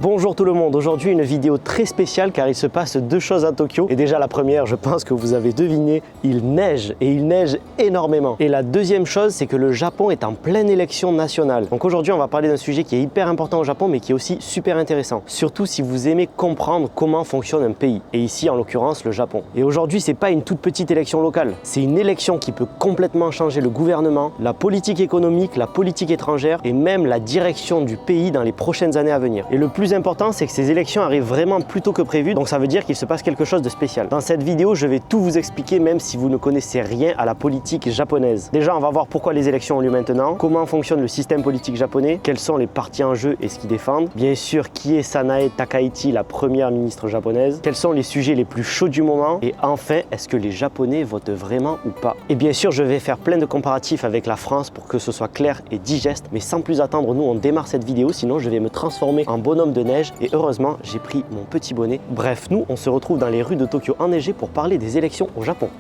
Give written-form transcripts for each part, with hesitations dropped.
Bonjour tout le monde, aujourd'hui une vidéo très spéciale car il se passe deux choses à Tokyo. Et déjà la première, je pense que vous avez deviné, il neige et il neige énormément. Et la deuxième chose, c'est que le Japon est en pleine élection nationale. Donc aujourd'hui on va parler d'un sujet qui est hyper important au Japon mais qui est aussi super intéressant. Surtout si vous aimez comprendre comment fonctionne un pays. Et ici en l'occurrence le Japon. Et aujourd'hui c'est pas une toute petite élection locale. C'est une élection qui peut complètement changer le gouvernement, la politique économique, la politique étrangère et même la direction du pays dans les prochaines années à venir. Et le plus important, c'est que ces élections arrivent vraiment plus tôt que prévu, donc ça veut dire qu'il se passe quelque chose de spécial. Dans cette vidéo, je vais tout vous expliquer, même si vous ne connaissez rien à la politique japonaise. Déjà, on va voir pourquoi les élections ont lieu maintenant, comment fonctionne le système politique japonais, quels sont les partis en jeu et ce qu'ils défendent, bien sûr, qui est Sanae Takaichi, la première ministre japonaise, quels sont les sujets les plus chauds du moment, et enfin, est-ce que les Japonais votent vraiment ou pas. Et bien sûr, je vais faire plein de comparatifs avec la France pour que ce soit clair et digeste, mais sans plus attendre, nous, on démarre cette vidéo, sinon je vais me transformer en bonhomme de neige et heureusement j'ai pris mon petit bonnet. Bref, nous on se retrouve dans les rues de Tokyo enneigées pour parler des élections au Japon.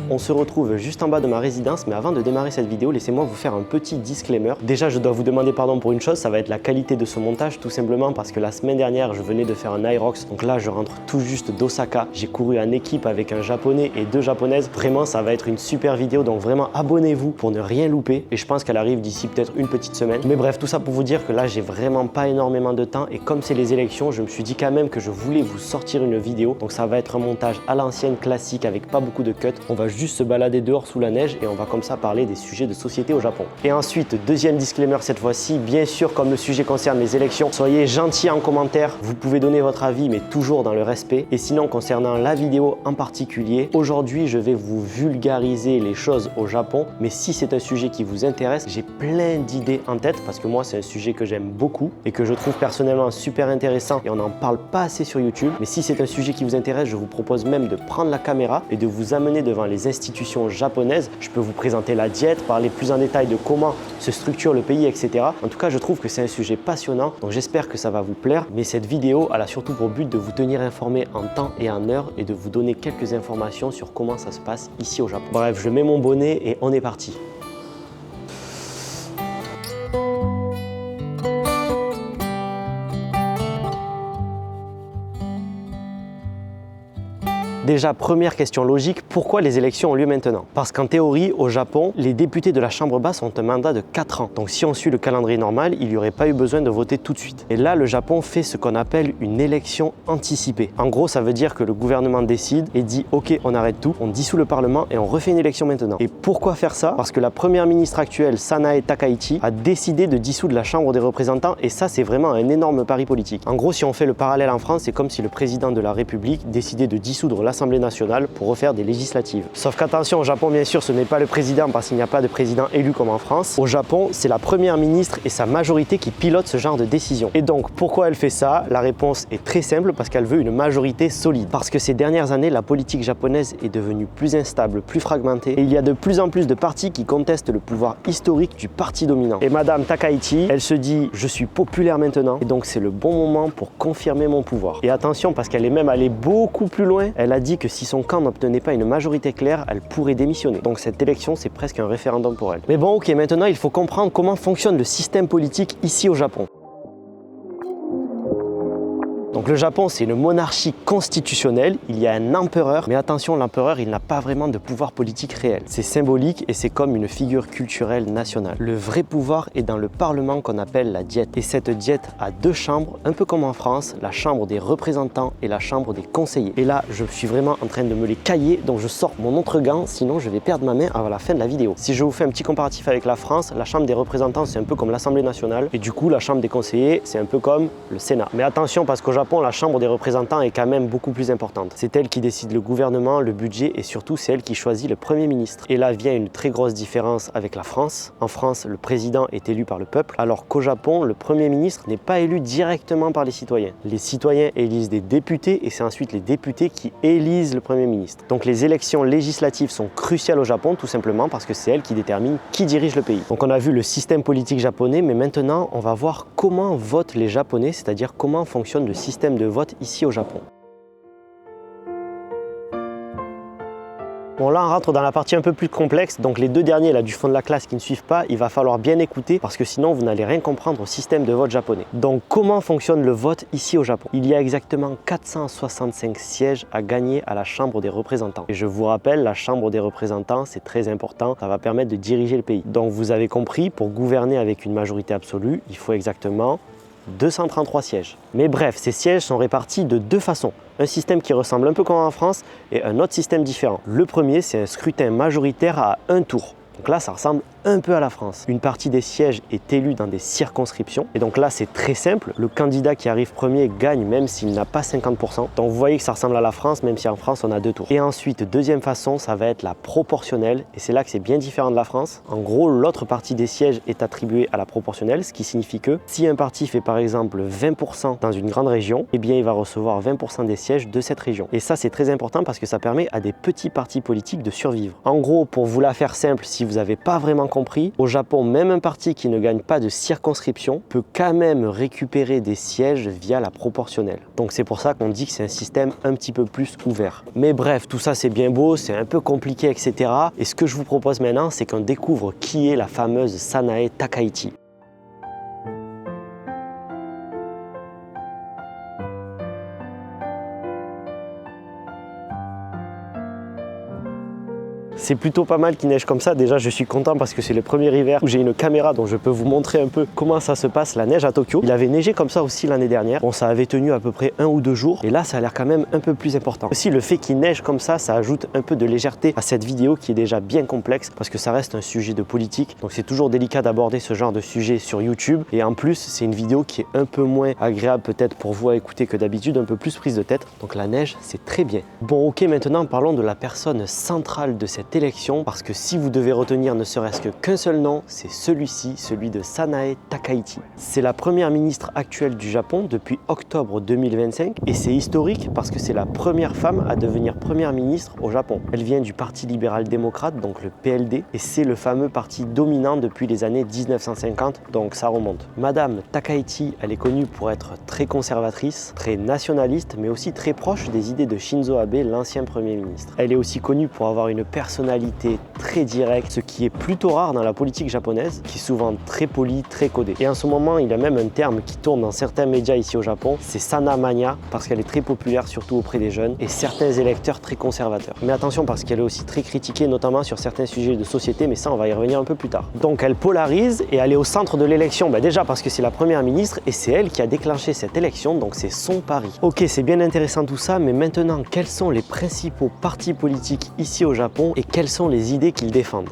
On se retrouve juste en bas de ma résidence, mais avant de démarrer cette vidéo, laissez-moi vous faire un petit disclaimer. Déjà, je dois vous demander pardon pour une chose, ça va être la qualité de ce montage, tout simplement parce que la semaine dernière, je venais de faire un Aerox, donc là, je rentre tout juste d'Osaka. J'ai couru en équipe avec un japonais et deux japonaises. Vraiment, ça va être une super vidéo, donc vraiment, abonnez-vous pour ne rien louper. Et je pense qu'elle arrive d'ici peut-être une petite semaine. Mais bref, tout ça pour vous dire que là, j'ai vraiment pas énormément de temps et comme c'est les élections, je me suis dit quand même que je voulais vous sortir une vidéo. Donc ça va être un montage à l'ancienne, classique, avec pas beaucoup de cuts. On va juste se balader dehors sous la neige et on va comme ça parler des sujets de société au Japon. Et ensuite, deuxième disclaimer cette fois-ci, bien sûr comme le sujet concerne les élections, soyez gentils en commentaire, vous pouvez donner votre avis mais toujours dans le respect. Et sinon concernant la vidéo en particulier, aujourd'hui je vais vous vulgariser les choses au Japon, mais si c'est un sujet qui vous intéresse, j'ai plein d'idées en tête parce que moi c'est un sujet que j'aime beaucoup et que je trouve personnellement super intéressant et on n'en parle pas assez sur YouTube. Mais si c'est un sujet qui vous intéresse, je vous propose même de prendre la caméra et de vous amener devant les institutions japonaises. Je peux vous présenter la diète, parler plus en détail de comment se structure le pays, etc. En tout cas, je trouve que c'est un sujet passionnant, donc j'espère que ça va vous plaire. Mais cette vidéo, elle a surtout pour but de vous tenir informé en temps et en heure et de vous donner quelques informations sur comment ça se passe ici au Japon. Bref, je mets mon bonnet et on est parti. Déjà, première question logique, pourquoi les élections ont lieu maintenant? Parce qu'en théorie, au Japon, les députés de la Chambre basse ont un mandat de 4 ans. Donc si on suit le calendrier normal, il n'y aurait pas eu besoin de voter tout de suite. Et là, le Japon fait ce qu'on appelle une élection anticipée. En gros, ça veut dire que le gouvernement décide et dit « Ok, on arrête tout, on dissout le Parlement et on refait une élection maintenant ». Et pourquoi faire ça? Parce que la première ministre actuelle, Sanae Takaichi, a décidé de dissoudre la Chambre des représentants et ça, c'est vraiment un énorme pari politique. En gros, si on fait le parallèle en France, c'est comme si le président de la République décidait de dissoudre l'Assemblée nationale pour refaire des législatives. Sauf qu'attention, au Japon, bien sûr, ce n'est pas le président parce qu'il n'y a pas de président élu comme en France. Au Japon, c'est la première ministre et sa majorité qui pilotent ce genre de décision. Et donc, pourquoi elle fait ça? La réponse est très simple, parce qu'elle veut une majorité solide. Parce que ces dernières années, la politique japonaise est devenue plus instable, plus fragmentée, et il y a de plus en plus de partis qui contestent le pouvoir historique du parti dominant. Et Madame Takaichi, elle se dit « Je suis populaire maintenant, et donc c'est le bon moment pour confirmer mon pouvoir ». Et attention, parce qu'elle est même allée beaucoup plus loin, elle a dit que si son camp n'obtenait pas une majorité claire, elle pourrait démissionner. Donc cette élection, c'est presque un référendum pour elle. Mais bon, ok, maintenant il faut comprendre comment fonctionne le système politique ici au Japon. Donc le Japon, c'est une monarchie constitutionnelle, il y a un empereur, mais attention, l'empereur, il n'a pas vraiment de pouvoir politique réel. C'est symbolique et c'est comme une figure culturelle nationale. Le vrai pouvoir est dans le parlement qu'on appelle la diète. Et cette diète a deux chambres, un peu comme en France, la chambre des représentants et la chambre des conseillers. Et là, je suis vraiment en train de me les cailler, donc je sors mon autre gant, sinon je vais perdre ma main avant la fin de la vidéo. Si je vous fais un petit comparatif avec la France, la chambre des représentants, c'est un peu comme l'Assemblée nationale, et du coup, la chambre des conseillers, c'est un peu comme le Sénat. Mais attention, parce qu'au Japon, la Chambre des représentants est quand même beaucoup plus importante. C'est elle qui décide le gouvernement, le budget et surtout c'est elle qui choisit le Premier ministre. Et là vient une très grosse différence avec la France. En France, le président est élu par le peuple, alors qu'au Japon, le Premier ministre n'est pas élu directement par les citoyens. Les citoyens élisent des députés et c'est ensuite les députés qui élisent le Premier ministre. Donc les élections législatives sont cruciales au Japon tout simplement parce que c'est elles qui déterminent qui dirige le pays. Donc on a vu le système politique japonais, mais maintenant on va voir comment votent les Japonais, c'est-à-dire comment fonctionne le système de vote ici au Japon. Bon là on rentre dans la partie un peu plus complexe, donc les deux derniers là du fond de la classe qui ne suivent pas, il va falloir bien écouter parce que sinon vous n'allez rien comprendre au système de vote japonais. Donc comment fonctionne le vote ici au Japon? Il y a exactement 465 sièges à gagner à la Chambre des représentants. Et je vous rappelle, la Chambre des représentants c'est très important, ça va permettre de diriger le pays. Donc vous avez compris, pour gouverner avec une majorité absolue, il faut exactement 233 sièges. Mais bref, ces sièges sont répartis de deux façons. Un système qui ressemble un peu comme en France et un autre système différent. Le premier, c'est un scrutin majoritaire à un tour. Donc là, ça ressemble un peu à la France. Une partie des sièges est élue dans des circonscriptions. Et donc là, c'est très simple. Le candidat qui arrive premier gagne même s'il n'a pas 50%. Donc vous voyez que ça ressemble à la France, même si en France, on a deux tours. Et ensuite, deuxième façon, ça va être la proportionnelle. Et c'est là que c'est bien différent de la France. En gros, l'autre partie des sièges est attribuée à la proportionnelle, ce qui signifie que si un parti fait par exemple 20% dans une grande région, eh bien, il va recevoir 20% des sièges de cette région. Et ça, c'est très important parce que ça permet à des petits partis politiques de survivre. En gros, pour vous la faire simple, si vous n'avez pas vraiment compris, au Japon, même un parti qui ne gagne pas de circonscription peut quand même récupérer des sièges via la proportionnelle. Donc c'est pour ça qu'on dit que c'est un système un petit peu plus ouvert. Mais bref, tout ça c'est bien beau, c'est un peu compliqué, etc. Et ce que je vous propose maintenant, c'est qu'on découvre qui est la fameuse Sanae Takaichi. C'est plutôt pas mal qu'il neige comme ça. Déjà, je suis content parce que c'est le premier hiver où j'ai une caméra dont je peux vous montrer un peu comment ça se passe, la neige à Tokyo. Il avait neigé comme ça aussi l'année dernière. Bon, ça avait tenu à peu près 1 ou 2 jours. Et là, ça a l'air quand même un peu plus important. Aussi, le fait qu'il neige comme ça ajoute un peu de légèreté à cette vidéo qui est déjà bien complexe parce que ça reste un sujet de politique. Donc, c'est toujours délicat d'aborder ce genre de sujet sur YouTube. Et en plus, c'est une vidéo qui est un peu moins agréable peut-être pour vous à écouter que d'habitude, un peu plus prise de tête. Donc, la neige, c'est très bien. Bon, ok, maintenant, parlons de la personne centrale de cette élection, parce que si vous devez retenir ne serait-ce qu'un seul nom, c'est celui-ci, celui de Sanae Takaichi. C'est la première ministre actuelle du Japon depuis octobre 2025 et c'est historique parce que c'est la première femme à devenir première ministre au Japon. Elle vient du Parti libéral-démocrate, donc le PLD, et c'est le fameux parti dominant depuis les années 1950, donc ça remonte. Madame Takaichi, elle est connue pour être très conservatrice, très nationaliste, mais aussi très proche des idées de Shinzo Abe, l'ancien premier ministre. Elle est aussi connue pour avoir une personnalité très directe, ce qui est plutôt rare dans la politique japonaise, qui est souvent très poli, très codé. Et en ce moment, il y a même un terme qui tourne dans certains médias ici au Japon, c'est Sana Mania, parce qu'elle est très populaire, surtout auprès des jeunes, et certains électeurs très conservateurs. Mais attention, parce qu'elle est aussi très critiquée, notamment sur certains sujets de société, mais ça, on va y revenir un peu plus tard. Donc elle polarise et elle est au centre de l'élection, déjà parce que c'est la première ministre et c'est elle qui a déclenché cette élection, donc c'est son pari. Ok, c'est bien intéressant tout ça, mais maintenant, quels sont les principaux partis politiques ici au Japon et quelles sont les idées qu'ils défendent?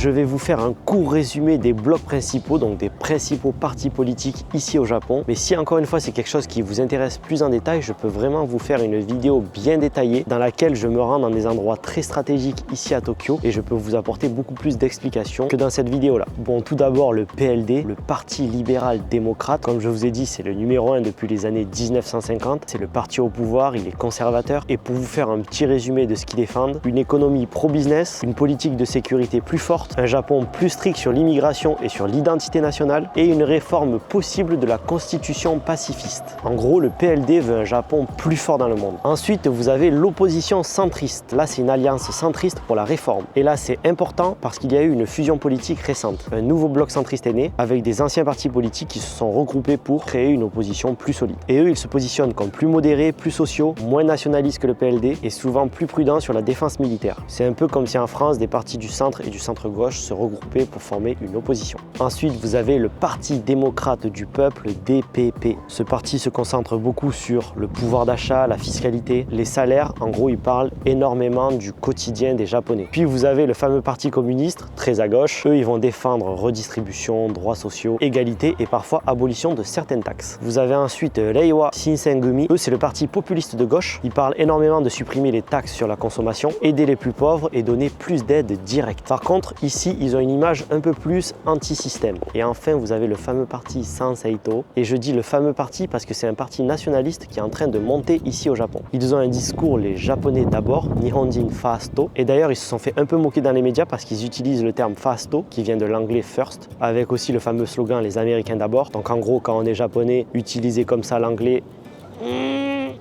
Je vais vous faire un court résumé des blocs principaux, donc des principaux partis politiques ici au Japon. Mais si encore une fois c'est quelque chose qui vous intéresse plus en détail, je peux vraiment vous faire une vidéo bien détaillée dans laquelle je me rends dans des endroits très stratégiques ici à Tokyo et je peux vous apporter beaucoup plus d'explications que dans cette vidéo là. Bon, tout d'abord le PLD, le Parti libéral-démocrate. Comme je vous ai dit, c'est le numéro 1 depuis les années 1950. C'est le parti au pouvoir, il est conservateur. Et pour vous faire un petit résumé de ce qu'ils défendent, une économie pro-business, une politique de sécurité plus forte, un Japon plus strict sur l'immigration et sur l'identité nationale et une réforme possible de la constitution pacifiste. En gros, le PLD veut un Japon plus fort dans le monde. Ensuite, vous avez l'opposition centriste. Là, c'est une alliance centriste pour la réforme. Et là, c'est important parce qu'il y a eu une fusion politique récente. Un nouveau bloc centriste est né avec des anciens partis politiques qui se sont regroupés pour créer une opposition plus solide. Et eux, ils se positionnent comme plus modérés, plus sociaux, moins nationalistes que le PLD et souvent plus prudents sur la défense militaire. C'est un peu comme si en France, des partis du centre et du centre-gauche se regrouper pour former une opposition. Ensuite, vous avez le Parti démocrate du peuple, DPP. Ce parti se concentre beaucoup sur le pouvoir d'achat, la fiscalité, les salaires. En gros, il parle énormément du quotidien des Japonais. Puis vous avez le fameux Parti communiste, très à gauche. Eux, ils vont défendre redistribution, droits sociaux, égalité et parfois abolition de certaines taxes. Vous avez ensuite Reiwa Shinsengumi. Eux, c'est le parti populiste de gauche. Ils parlent énormément de supprimer les taxes sur la consommation, aider les plus pauvres et donner plus d'aide directe. Par contre, ici, ils ont une image un peu plus anti-système. Et enfin, vous avez le fameux parti Sanseito. Et je dis le fameux parti parce que c'est un parti nationaliste qui est en train de monter ici au Japon. Ils ont un discours, les Japonais d'abord, Nihonjin Fasto. Et d'ailleurs, ils se sont fait un peu moquer dans les médias parce qu'ils utilisent le terme Fasto, qui vient de l'anglais first, avec aussi le fameux slogan les Américains d'abord. Donc en gros, quand on est japonais, utiliser comme ça l'anglais,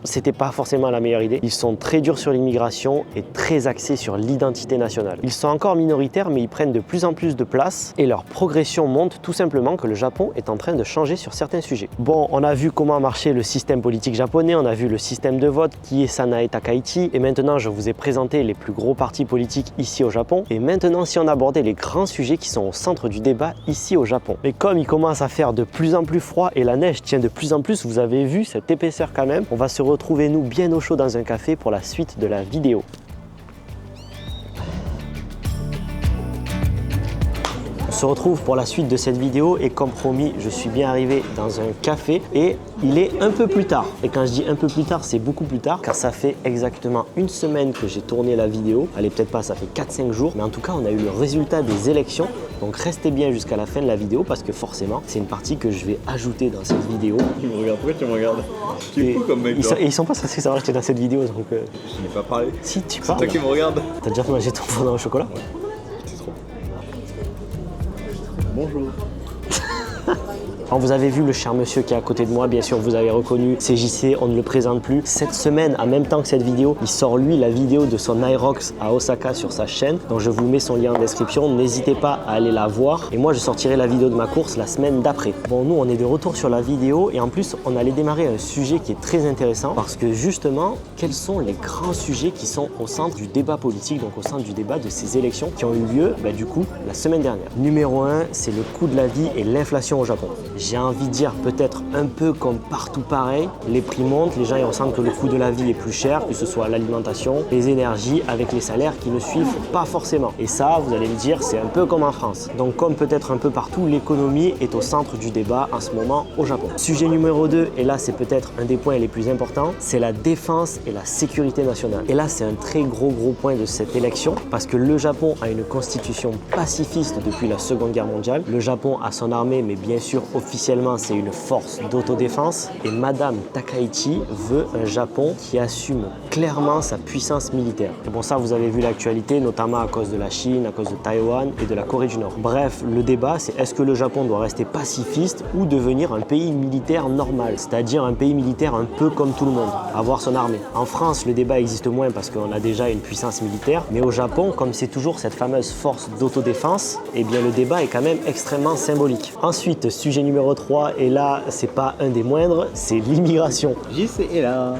c'était pas forcément la meilleure idée. Ils sont très durs sur l'immigration et très axés sur l'identité nationale. Ils sont encore minoritaires, mais ils prennent de plus en plus de place et leur progression montre tout simplement que le Japon est en train de changer sur certains sujets. Bon, on a vu comment marchait le système politique japonais, on a vu le système de vote qui est Sanae Takaichi, et maintenant je vous ai présenté les plus gros partis politiques ici au Japon. Et maintenant, si on abordait les grands sujets qui sont au centre du débat ici au Japon. Mais comme il commence à faire de plus en plus froid et la neige tient de plus en plus, vous avez vu cette épaisseur quand même, on va se retrouver nous bien au chaud dans un café pour la suite de la vidéo. On se retrouve pour la suite de cette vidéo et comme promis, je suis bien arrivé dans un café et il est un peu plus tard. Et quand je dis un peu plus tard, c'est beaucoup plus tard car ça fait exactement une semaine que j'ai tourné la vidéo. Allez, peut-être pas, ça fait 4-5 jours, mais en tout cas, on a eu le résultat des élections. Donc restez bien jusqu'à la fin de la vidéo parce que forcément, c'est une partie que je vais ajouter dans cette vidéo. Tu me regardes, pourquoi tu me regardes? Tu es fou comme mec. Ils sont pas censés savoir que j'étais dans cette vidéo donc. Je n'ai pas parlé. Si, tu C'est parles. toi qui me regardes. T'as déjà mangé ton fondant au chocolat? C'est trop. Bonjour. Alors vous avez vu le cher monsieur qui est à côté de moi, bien sûr vous avez reconnu CJC, on ne le présente plus. Cette semaine, en même temps que cette vidéo, il sort lui la vidéo de son Aerox à Osaka sur sa chaîne. Donc je vous mets son lien en description, n'hésitez pas à aller la voir. Et moi je sortirai la vidéo de ma course la semaine d'après. Bon, nous on est de retour sur la vidéo et en plus on allait démarrer un sujet qui est très intéressant parce que justement, quels sont les grands sujets qui sont au centre du débat politique, donc au centre du débat de ces élections qui ont eu lieu du coup la semaine dernière. Numéro 1, c'est le coût de la vie et l'inflation au Japon. J'ai envie de dire peut-être un peu comme partout pareil, les prix montent, les gens ils ressentent que le coût de la vie est plus cher, que ce soit l'alimentation, les énergies, avec les salaires qui ne suivent pas forcément. Et ça, vous allez me dire, c'est un peu comme en France. Donc comme peut-être un peu partout, l'économie est au centre du débat en ce moment au Japon. Sujet numéro 2, et là c'est peut-être un des points les plus importants, c'est la défense et la sécurité nationale. Et là c'est un très gros point de cette élection, parce que le Japon a une constitution pacifiste depuis la Seconde Guerre mondiale. Le Japon a son armée, mais bien sûr officiellement c'est une force d'autodéfense et Madame Takaichi veut un Japon qui assume clairement sa puissance militaire. Et bon, ça vous avez vu l'actualité, notamment à cause de la Chine, à cause de Taïwan et de la Corée du Nord. Bref, le débat c'est est-ce que le Japon doit rester pacifiste ou devenir un pays militaire normal, c'est-à-dire un pays militaire un peu comme tout le monde, avoir son armée. En France, le débat existe moins parce qu'on a déjà une puissance militaire, mais au Japon, comme c'est toujours cette fameuse force d'autodéfense, eh bien le débat est quand même extrêmement symbolique. Ensuite, sujet numéro 3, et là, c'est pas un des moindres, c'est l'immigration. JC est là.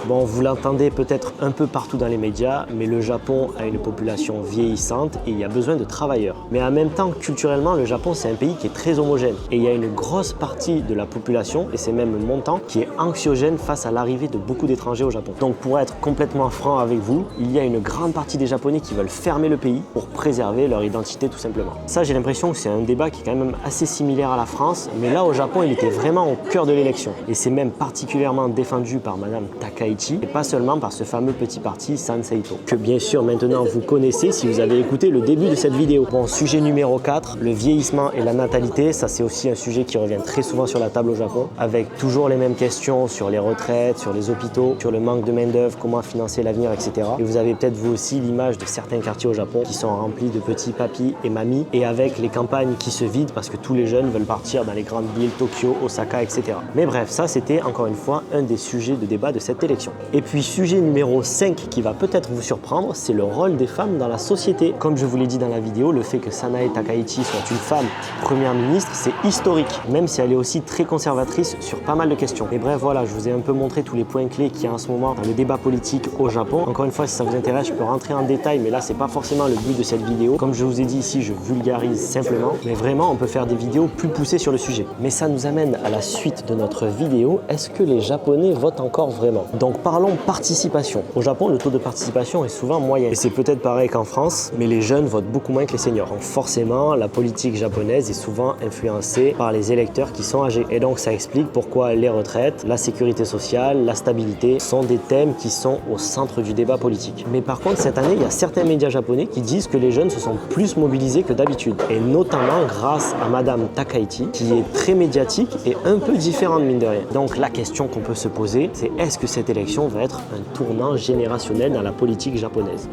Bon, vous l'entendez peut-être un peu partout dans les médias, mais le Japon a une population vieillissante et il y a besoin de travailleurs. Mais en même temps, culturellement, le Japon, c'est un pays qui est très homogène. Et il y a une grosse partie de la population, et c'est même montant, qui est anxiogène face à l'arrivée de beaucoup d'étrangers au Japon. Donc pour être complètement franc avec vous, il y a une grande partie des Japonais qui veulent fermer le pays pour préserver leur identité tout simplement. Ça, j'ai l'impression que c'est un débat qui est quand même assez similaire à la France, mais là au Japon, il était vraiment au cœur de l'élection. Et c'est même particulièrement défendu par Madame Takaichi, et pas seulement par ce fameux petit parti Sanseito, que bien sûr maintenant vous connaissez si vous avez écouté le début de cette vidéo. Bon, sujet numéro 4, le vieillissement et la natalité, ça c'est aussi un sujet qui revient très souvent sur la table au Japon, avec toujours les mêmes questions sur les retraites, sur les hôpitaux, sur le manque de main d'œuvre, comment financer l'avenir, etc. Et vous avez peut-être vous aussi l'image de certains quartiers au Japon qui sont remplis de petits papis et mamies, et avec les campagnes qui se vident parce que tous les jeunes veulent partir dans les grandes villes, Tokyo, Osaka, etc. Mais bref, ça c'était encore une fois un des sujets de débat de cette élection. Et puis sujet numéro 5 qui va peut-être vous surprendre, c'est le rôle des femmes dans la société. Comme je vous l'ai dit dans la vidéo, le fait que Sanae Takaichi soit une femme première ministre, c'est historique, même si elle est aussi très conservatrice sur pas mal de questions. Mais bref, voilà, je vous ai un peu montré tous les points clés qu'il y a en ce moment dans le débat politique au Japon. Encore une fois, si ça vous intéresse, je peux rentrer en détail, mais là, c'est pas forcément le but de cette vidéo. Comme je vous ai dit ici, je vulgarise simplement, mais vraiment, on peut faire des vidéos plus poussées sur le sujet. Mais ça nous amène à la suite de notre vidéo. Est-ce que les Japonais votent encore vraiment? Donc, parlons participation. Au Japon, le taux de participation est souvent moyen. Et c'est peut-être pareil qu'en France, mais les jeunes votent beaucoup moins que les seniors. Donc forcément, la politique japonaise est souvent influencée par les électeurs qui sont âgés. Et donc ça explique pourquoi les retraites, la sécurité sociale, la stabilité sont des thèmes qui sont au centre du débat politique. Mais par contre, cette année, il y a certains médias japonais qui disent que les jeunes se sont plus mobilisés que d'habitude. Et notamment grâce à Madame Takaichi, qui est très médiatique et un peu différente mine de rien. Donc la question qu'on peut se poser, c'est est-ce que cette élection va être un tournant générationnel dans la politique japonaise?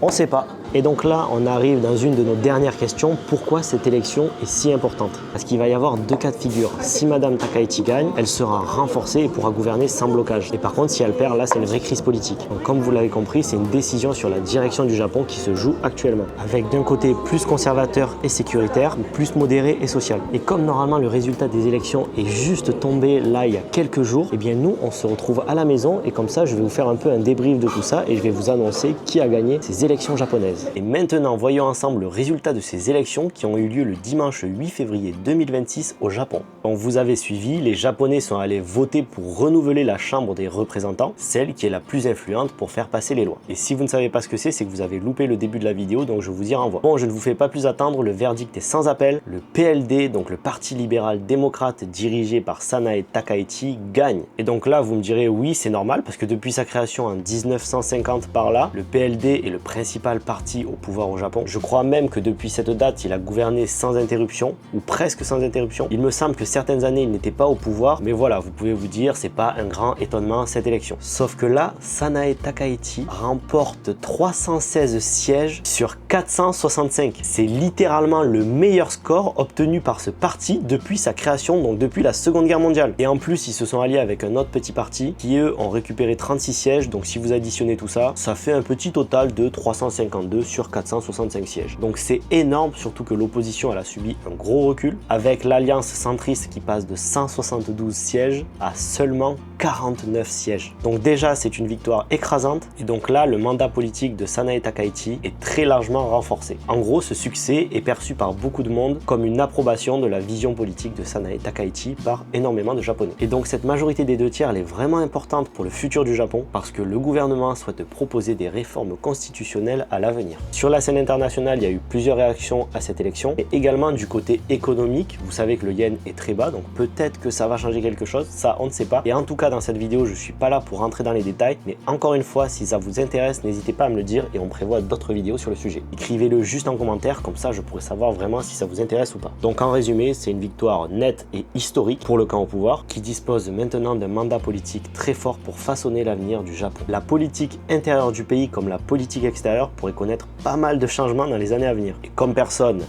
On ne sait pas. Et donc là, on arrive dans une de nos dernières questions. Pourquoi cette élection est si importante? Parce qu'il va y avoir deux cas de figure. Si Madame Takaichi gagne, elle sera renforcée et pourra gouverner sans blocage. Et par contre, si elle perd, là, c'est une vraie crise politique. Donc comme vous l'avez compris, c'est une décision sur la direction du Japon qui se joue actuellement. Avec d'un côté plus conservateur et sécuritaire, plus modéré et social. Et comme normalement le résultat des élections est juste tombé là il y a quelques jours, eh bien nous, on se retrouve à la maison et comme ça, je vais vous faire un peu un débrief de tout ça et je vais vous annoncer qui a gagné ces élections japonaises. Et maintenant, voyons ensemble le résultat de ces élections qui ont eu lieu le dimanche 8 février 2026 au Japon. Donc vous avez suivi, les Japonais sont allés voter pour renouveler la Chambre des représentants, celle qui est la plus influente pour faire passer les lois. Et si vous ne savez pas ce que c'est que vous avez loupé le début de la vidéo, donc je vous y renvoie. Bon, je ne vous fais pas plus attendre, le verdict est sans appel. Le PLD, donc le Parti libéral démocrate dirigé par Sanae Takaichi, gagne. Et donc là, vous me direz oui, c'est normal, parce que depuis sa création en 1950 par là, le PLD est le principal parti au pouvoir au Japon. Je crois même que depuis cette date, il a gouverné sans interruption, ou presque sans interruption. Il me semble que certaines années, il n'était pas au pouvoir, mais voilà, vous pouvez vous dire, c'est pas un grand étonnement cette élection. Sauf que là, Sanae Takaichi remporte 316 sièges sur 465. C'est littéralement le meilleur score obtenu par ce parti depuis sa création, donc depuis la Seconde Guerre mondiale. Et en plus, ils se sont alliés avec un autre petit parti qui, eux, ont récupéré 36 sièges. Donc si vous additionnez tout ça, ça fait un petit total de 352 sur 465 sièges. Donc c'est énorme, surtout que l'opposition, elle a subi un gros recul, avec l'alliance centriste qui passe de 172 sièges à seulement 49 sièges. Donc déjà, c'est une victoire écrasante. Et donc là, le mandat politique de Sanae Takaichi est très largement renforcé. En gros, ce succès est perçu par beaucoup de monde comme une approbation de la vision politique de Sanae Takaichi par énormément de Japonais. Et donc cette majorité des 2/3, elle est vraiment importante pour le futur du Japon parce que le gouvernement souhaite proposer des réformes constitutionnelles à l'avenir. Sur la scène internationale, il y a eu plusieurs réactions à cette élection et également du côté économique. Vous savez que le yen est très bas, donc peut-être que ça va changer quelque chose, ça on ne sait pas. Et en tout cas, dans cette vidéo, je suis pas là pour rentrer dans les détails, mais encore une fois, si ça vous intéresse, n'hésitez pas à me le dire et on prévoit d'autres vidéos sur le sujet. Écrivez-le juste en commentaire, comme ça je pourrais savoir vraiment si ça vous intéresse ou pas. Donc en résumé, c'est une victoire nette et historique pour le camp au pouvoir, qui dispose maintenant d'un mandat politique très fort pour façonner l'avenir du Japon. La politique intérieure du pays comme la politique extérieure pourrait connaître pas mal de changements dans les années à venir. Et comme personne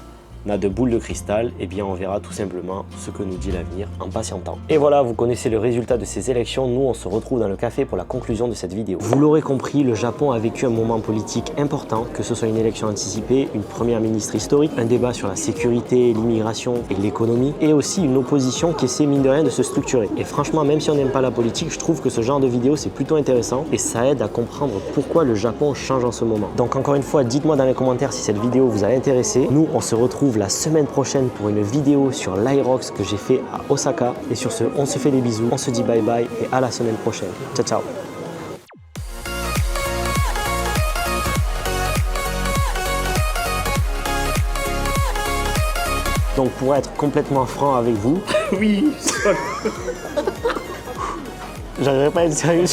n'a de boule de cristal, eh bien on verra tout simplement ce que nous dit l'avenir en patientant. Et voilà, vous connaissez le résultat de ces élections. Nous, on se retrouve dans le café pour la conclusion de cette vidéo. Vous l'aurez compris, le Japon a vécu un moment politique important, que ce soit une élection anticipée, une première ministre historique, un débat sur la sécurité, l'immigration et l'économie, et aussi une opposition qui essaie mine de rien de se structurer. Et franchement, même si on n'aime pas la politique, je trouve que ce genre de vidéo c'est plutôt intéressant et ça aide à comprendre pourquoi le Japon change en ce moment. Donc encore une fois, dites-moi dans les commentaires si cette vidéo vous a intéressé. Nous, on se retrouve la semaine prochaine pour une vidéo sur l'Aerox que j'ai fait à Osaka. Et sur ce, on se fait des bisous, on se dit bye bye et à la semaine prochaine. Ciao ciao. Donc pour être complètement franc avec vous, Oui. j'arriverai pas à être sérieux.